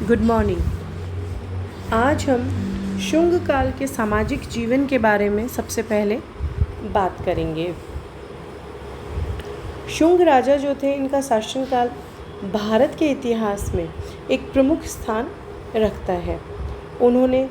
Good morning. आज हम शुंग काल के सामाजिक जीवन के बारे में सबसे पहले बात करेंगे। शुंग राजा जो थे, इनका शासनकाल भारत के इतिहास में एक प्रमुख स्थान रखता है। उन्होंने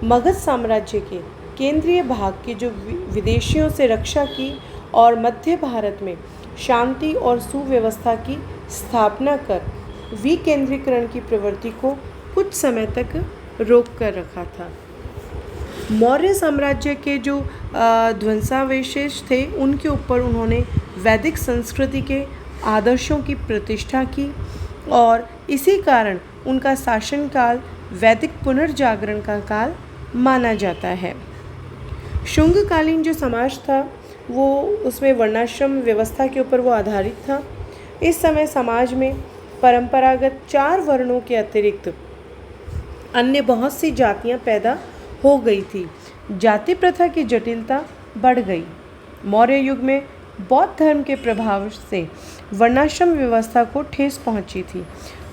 मगध साम्राज्य के केंद्रीय भाग की जो विदेशियों से रक्षा की और मध्य भारत में शांति और सुव्यवस्था की स्थापना कर विकेंद्रीकरण की प्रवृत्ति को कुछ समय तक रोक कर रखा था। मौर्य साम्राज्य के जो ध्वंसावशेष थे, उनके ऊपर उन्होंने वैदिक संस्कृति के आदर्शों की प्रतिष्ठा की और इसी कारण उनका शासनकाल वैदिक पुनर्जागरण का काल माना जाता है। शुंगकालीन जो समाज था, वो उसमें वर्णाश्रम व्यवस्था के ऊपर वो आधारित था। इस समय समाज में परंपरागत 4 वर्णों के अतिरिक्त अन्य बहुत सी जातियां पैदा हो गई थी। जाति प्रथा की जटिलता बढ़ गई। मौर्य युग में बौद्ध धर्म के प्रभाव से वर्णाश्रम व्यवस्था को ठेस पहुंची थी।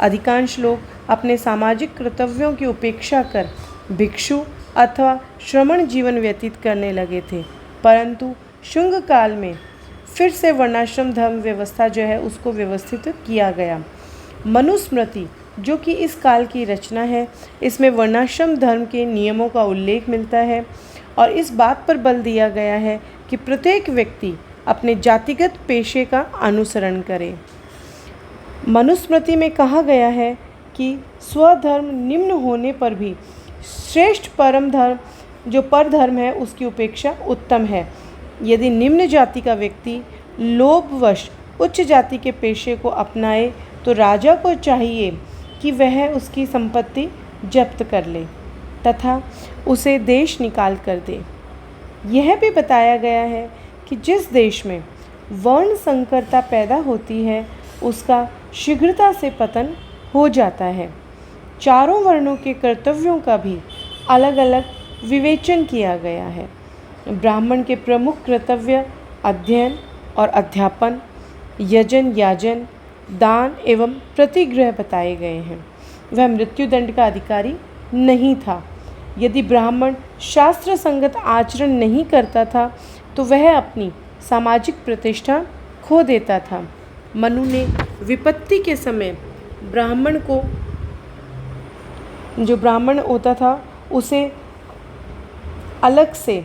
अधिकांश लोग अपने सामाजिक कर्तव्यों की उपेक्षा कर भिक्षु अथवा श्रमण जीवन व्यतीत करने लगे थे। परंतु शुंग काल में फिर से वर्णाश्रम धर्म व्यवस्था जो है उसको व्यवस्थित किया गया। मनुस्मृति जो कि इस काल की रचना है, इसमें वर्णाश्रम धर्म के नियमों का उल्लेख मिलता है और इस बात पर बल दिया गया है कि प्रत्येक व्यक्ति अपने जातिगत पेशे का अनुसरण करे। मनुस्मृति में कहा गया है कि स्वधर्म निम्न होने पर भी श्रेष्ठ परम धर्म जो परधर्म है उसकी उपेक्षा उत्तम है। यदि निम्न जाति का व्यक्ति लोभवश उच्च जाति के पेशे को अपनाए तो राजा को चाहिए कि वह उसकी संपत्ति जब्त कर ले तथा उसे देश निकाल कर दे। यह भी बताया गया है कि जिस देश में वर्ण संकरता पैदा होती है उसका शीघ्रता से पतन हो जाता है। चारों वर्णों के कर्तव्यों का भी अलग अलग विवेचन किया गया है। ब्राह्मण के प्रमुख कर्तव्य अध्ययन और अध्यापन, यजन याजन, दान एवं प्रतिग्रह बताए गए हैं। वह मृत्युदंड का अधिकारी नहीं था। यदि ब्राह्मण शास्त्र संगत आचरण नहीं करता था तो वह अपनी सामाजिक प्रतिष्ठा खो देता था। मनु ने विपत्ति के समय ब्राह्मण को, जो ब्राह्मण होता था, उसे अलग से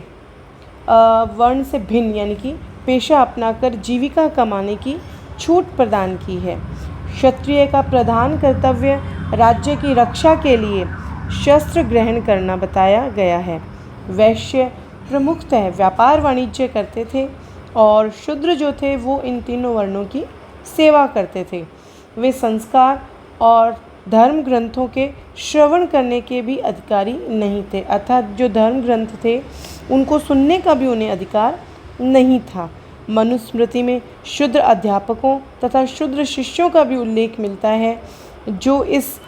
वर्ण से भिन्न यानी कि पेशा अपनाकर जीविका कमाने की छूट प्रदान की है। क्षत्रिय का प्रधान कर्तव्य राज्य की रक्षा के लिए शस्त्र ग्रहण करना बताया गया है। वैश्य प्रमुखतः व्यापार वाणिज्य करते थे और शूद्र जो थे वो इन तीनों वर्णों की सेवा करते थे। वे संस्कार और धर्म ग्रंथों के श्रवण करने के भी अधिकारी नहीं थे, अर्थात जो धर्म ग्रंथ थे उनको सुनने का भी उन्हें अधिकार नहीं था। मनुस्मृति में शूद्र अध्यापकों तथा शूद्र शिष्यों का भी उल्लेख मिलता है, जो इस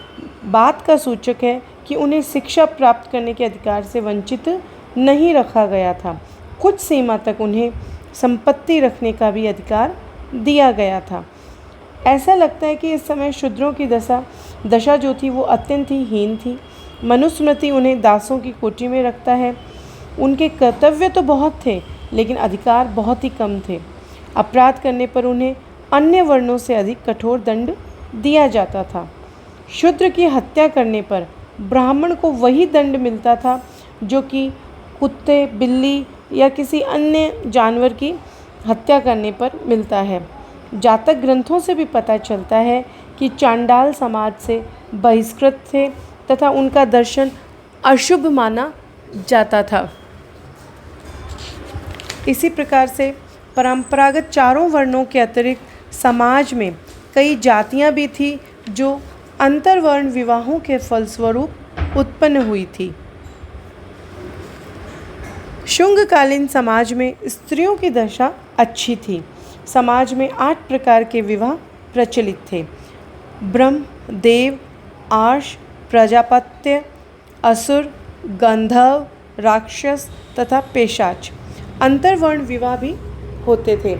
बात का सूचक है कि उन्हें शिक्षा प्राप्त करने के अधिकार से वंचित नहीं रखा गया था। कुछ सीमा तक उन्हें संपत्ति रखने का भी अधिकार दिया गया था। ऐसा लगता है कि इस समय शूद्रों की दशा जो थी वो अत्यंत ही हीन थी। मनुस्मृति उन्हें दासों की कोटि में रखता है। उनके कर्तव्य तो बहुत थे लेकिन अधिकार बहुत ही कम थे। अपराध करने पर उन्हें अन्य वर्णों से अधिक कठोर दंड दिया जाता था। शूद्र की हत्या करने पर ब्राह्मण को वही दंड मिलता था जो कि कुत्ते, बिल्ली या किसी अन्य जानवर की हत्या करने पर मिलता है। जातक ग्रंथों से भी पता चलता है कि चांडाल समाज से बहिष्कृत थे तथा उनका दर्शन अशुभ माना जाता था। इसी प्रकार से परंपरागत चारों वर्णों के अतिरिक्त समाज में कई जातियां भी थी जो अंतर्वर्ण विवाहों के फलस्वरूप उत्पन्न हुई थी। शुंगकालीन समाज में स्त्रियों की दशा अच्छी थी। समाज में 8 प्रकार के विवाह प्रचलित थे: ब्रह्म, देव, आर्ष, प्रजापत्य, असुर, गंधर्व, राक्षस तथा पेशाच। अंतर्वर्ण विवाह भी होते थे।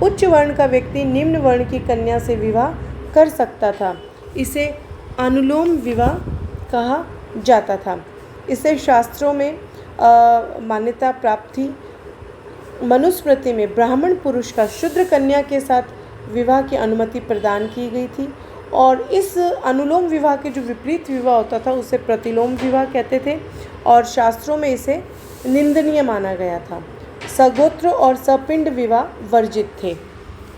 उच्च वर्ण का व्यक्ति निम्न वर्ण की कन्या से विवाह कर सकता था। इसे अनुलोम विवाह कहा जाता था। इसे शास्त्रों में मान्यता प्राप्त थी। मनुस्मृति में ब्राह्मण पुरुष का शूद्र कन्या के साथ विवाह की अनुमति प्रदान की गई थी और इस अनुलोम विवाह के जो विपरीत विवाह होता था उसे प्रतिलोम विवाह कहते थे और शास्त्रों में इसे निंदनीय माना गया था। सगोत्र और सपिंड विवाह वर्जित थे।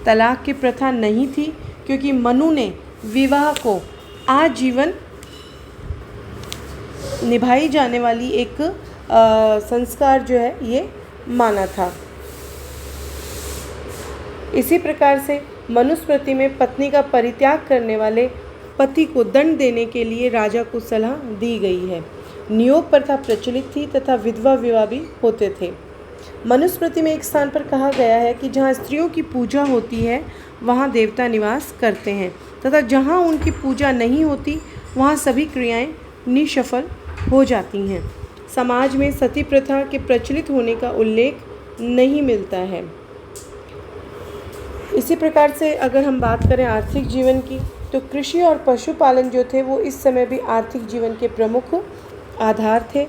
तलाक की प्रथा नहीं थी क्योंकि मनु ने विवाह को आजीवन निभाई जाने वाली एक संस्कार जो है ये माना था। इसी प्रकार से मनुस्मृति में पत्नी का परित्याग करने वाले पति को दंड देने के लिए राजा को सलाह दी गई है। नियोग प्रथा प्रचलित थी तथा विधवा विवाह भी होते थे। मनुस्मृति में एक स्थान पर कहा गया है कि जहाँ स्त्रियों की पूजा होती है वहाँ देवता निवास करते हैं तथा जहाँ उनकी पूजा नहीं होती वहाँ सभी क्रियाएं निष्फल हो जाती हैं। समाज में सती प्रथा के प्रचलित होने का उल्लेख नहीं मिलता है। इसी प्रकार से अगर हम बात करें आर्थिक जीवन की तो कृषि और पशुपालन जो थे वो इस समय भी आर्थिक जीवन के प्रमुख आधार थे।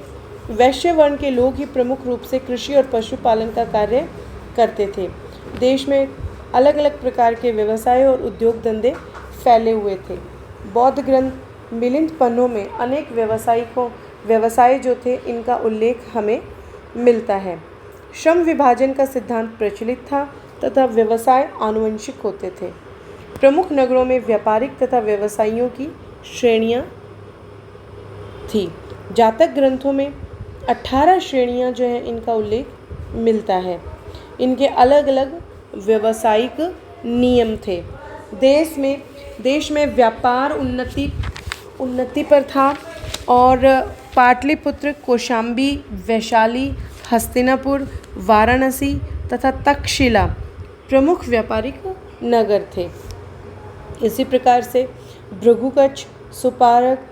वैश्य वर्ण के लोग ही प्रमुख रूप से कृषि और पशुपालन का कार्य करते थे। देश में अलग अलग प्रकार के व्यवसाय और उद्योग धंधे फैले हुए थे। बौद्ध ग्रंथ मिलिंद पन्नों में अनेक व्यवसाय जो थे इनका उल्लेख हमें मिलता है। श्रम विभाजन का सिद्धांत प्रचलित था तथा व्यवसाय आनुवंशिक होते थे। प्रमुख नगरों में व्यापारिक तथा व्यवसायियों की श्रेणियां थी। जातक ग्रंथों में 18 श्रेणियां जो हैं इनका उल्लेख मिलता है। इनके अलग अलग व्यावसायिक नियम थे। देश में व्यापार उन्नति पर था और पाटलिपुत्र, कौशाम्बी, वैशाली, हस्तिनापुर, वाराणसी तथा तक्षशिला प्रमुख व्यापारिक नगर थे। इसी प्रकार से भृगुकच्छ, सुपारक,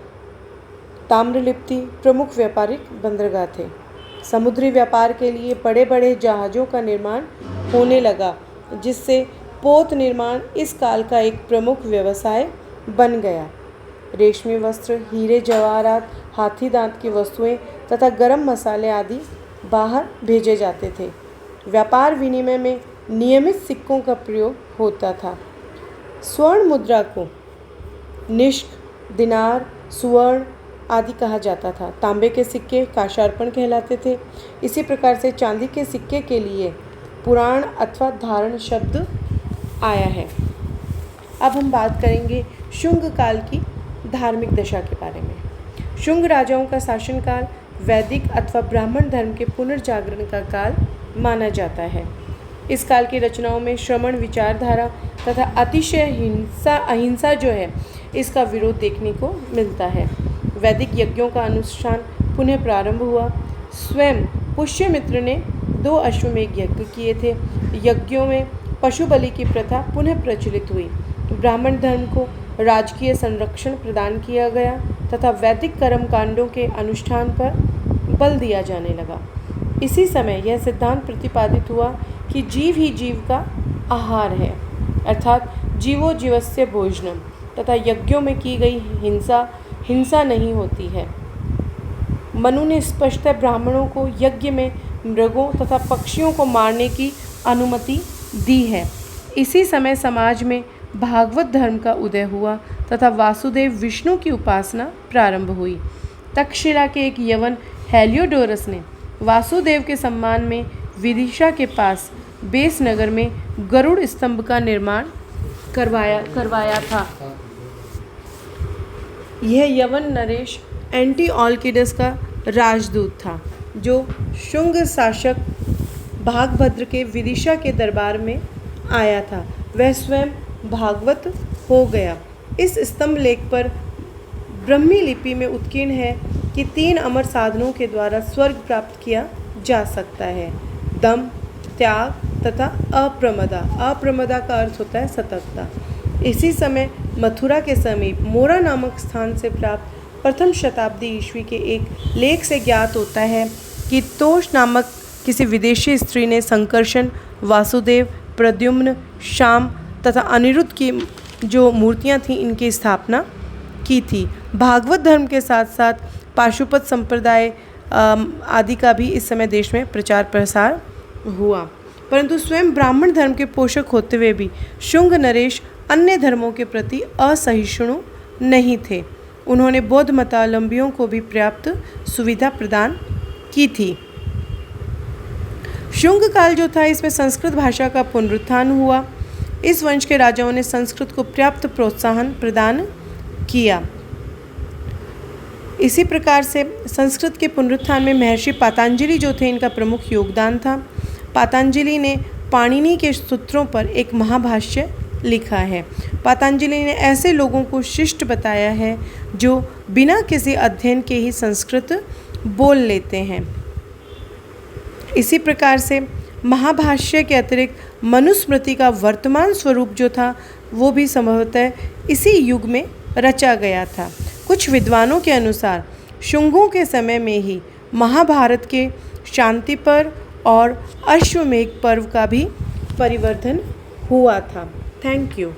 ताम्रलिप्ति प्रमुख व्यापारिक बंदरगाह थे। समुद्री व्यापार के लिए बड़े बड़े जहाज़ों का निर्माण होने लगा जिससे पोत निर्माण इस काल का एक प्रमुख व्यवसाय बन गया। रेशमी वस्त्र, हीरे जवाहरात, हाथी दांत की वस्तुएं तथा गरम मसाले आदि बाहर भेजे जाते थे। व्यापार विनिमय में नियमित सिक्कों का प्रयोग होता था। स्वर्ण मुद्रा को निष्क, दिनार, सुवर्ण आदि कहा जाता था। तांबे के सिक्के काशार्पण कहलाते थे। इसी प्रकार से चांदी के सिक्के के लिए पुराण अथवा धारण शब्द आया है। अब हम बात करेंगे शुंग काल की धार्मिक दशा के बारे में। शुंग राजाओं का शासनकाल वैदिक अथवा ब्राह्मण धर्म के पुनर्जागरण का काल माना जाता है। इस काल की रचनाओं में श्रमण विचारधारा तथा अतिशय अहिंसा जो है इसका विरोध देखने को मिलता है। वैदिक यज्ञों का अनुष्ठान पुनः प्रारंभ हुआ। स्वयं पुष्यमित्र ने 2 अश्वमेध यज्ञ किए थे। यज्ञों में पशु बलि की प्रथा पुनः प्रचलित हुई। ब्राह्मण धर्म को राजकीय संरक्षण प्रदान किया गया तथा वैदिक कर्मकांडों के अनुष्ठान पर बल दिया जाने लगा। इसी समय यह सिद्धांत प्रतिपादित हुआ कि जीव ही जीव का आहार है, अर्थात जीवो जीवस्य भोजनम, तथा यज्ञों में की गई हिंसा नहीं होती है। मनु ने स्पष्टतः ब्राह्मणों को यज्ञ में मृगों तथा पक्षियों को मारने की अनुमति दी है। इसी समय समाज में भागवत धर्म का उदय हुआ तथा वासुदेव विष्णु की उपासना प्रारंभ हुई। तक्षशिला के एक यवन हेलियोडोरस ने वासुदेव के सम्मान में विदिशा के पास बेस नगर में गरुड़ स्तंभ का निर्माण करवाया था। यह यवन नरेश एंटीऑलकिडस का राजदूत था जो शुंग शासक भागभद्र के विदिशा के दरबार में आया था। वह स्वयं भागवत हो गया। इस स्तंभ लेख पर ब्रह्मी लिपि में उत्कीर्ण है कि 3 अमर साधनों के द्वारा स्वर्ग प्राप्त किया जा सकता है: दम, त्याग तथा अप्रमदा। अप्रमदा का अर्थ होता है सतर्कता। इसी समय मथुरा के समीप मोरा नामक स्थान से प्राप्त प्रथम शताब्दी ईस्वी के एक लेख से ज्ञात होता है कि तोष नामक किसी विदेशी स्त्री ने संकर्षण, वासुदेव, प्रद्युम्न, श्याम तथा अनिरुद्ध की जो मूर्तियां थीं इनकी स्थापना की थी। भागवत धर्म के साथ साथ पाशुपत संप्रदाय आदि का भी इस समय देश में प्रचार प्रसार हुआ। परंतु स्वयं ब्राह्मण धर्म के पोषक होते हुए भी शुंग नरेश अन्य धर्मों के प्रति असहिष्णु नहीं थे। उन्होंने बौद्ध मतावलंबियों को भी पर्याप्त सुविधा प्रदान की थी। शुंग काल जो था, इसमें संस्कृत भाषा का पुनरुत्थान हुआ। इस वंश के राजाओं ने संस्कृत को पर्याप्त प्रोत्साहन प्रदान किया। इसी प्रकार से संस्कृत के पुनरुत्थान में महर्षि पातंजलि जो थे, इनका प्रमुख योगदान था। पातंजलि ने पाणिनि के सूत्रों पर एक महाभाष्य लिखा है। पातंजलि ने ऐसे लोगों को शिष्ट बताया है जो बिना किसी अध्ययन के ही संस्कृत बोल लेते हैं। इसी प्रकार से महाभाष्य के अतिरिक्त मनुस्मृति का वर्तमान स्वरूप जो था, वो भी संभवतः इसी युग में रचा गया था। कुछ विद्वानों के अनुसार शुंगों के समय में ही महाभारत के शांति पर्व और अश्वमेध पर्व का भी परिवर्तन हुआ था। Thank you.